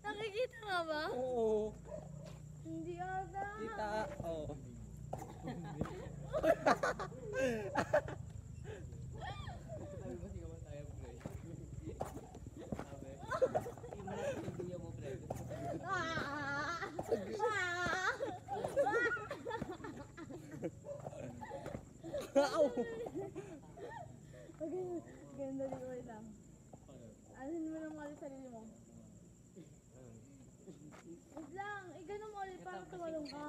Nakikita nga ba? Oo. Hindi ata. Kita. Oo. Sabi mo sigawan tayo, pre. Sabi. Yung malaki video mo, pre. Ow! Okay, ganda din ko lang. Anuhin mo lang ulit sarili mo. Wait lang, ganun mo ulit para tumalong ka.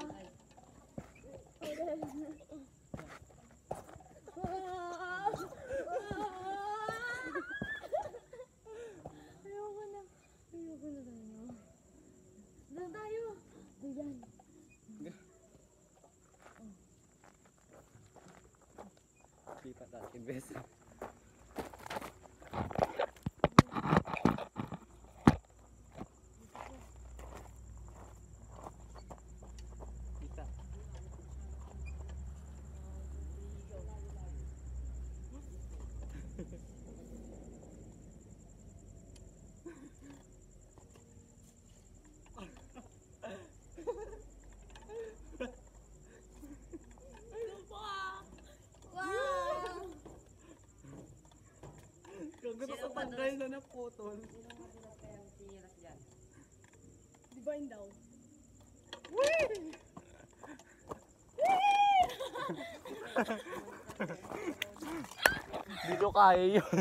Ayoko na. Ayoko na tayo. Doon tayo. Diyan. Lipat natin, bes. Kita. Kung gusto ko tanggal na naputol. Divine daw. Dito kaya yun.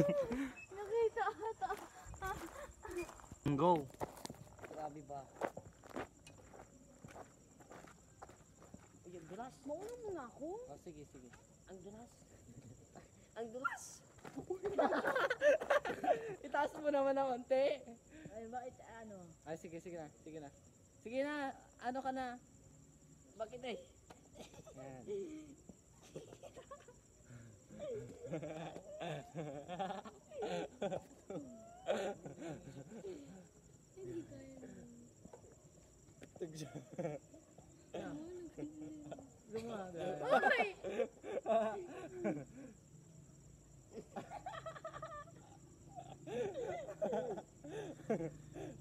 Nakita ata. Go. Grabe ba? Ayun, dulas. Mauna mo na ako. Oh, sige, sige. Ang dulas. Ang dulas. Itaas mo naman ng konti. Ay, bakit ano? Ay, sige, sige na. Sige na. Sige na. Ano ka na? Bakit eh? Yan. Hindi kaya. Tugsa. Ay!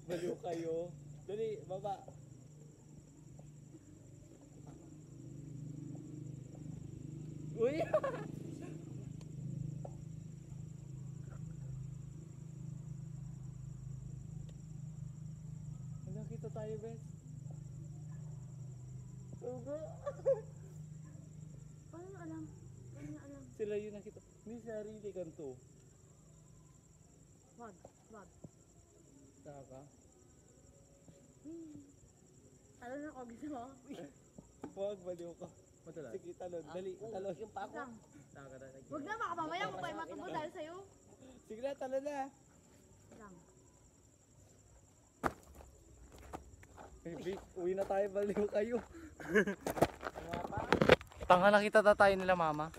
Baliw kayo. Dali, baba. Uy! Nakita tayo, Bes. Ugo. Paano na alam? Paano na alam? Sila yun nakita. Hindi sarili kanto. Wag, wag. Saka? Ano na ako gusto mo? Huwag, baliw ka. Madalas. Sige, talon. Dali, talon. Yung pa ako. Saka na. Wag na, baka mamaya ko tayo matubo dahil sa'yo. Sige na, talon na. Lang. Baby, uwi na tayo, baliw kayo. Tanga, nakita na tayo nila, mama.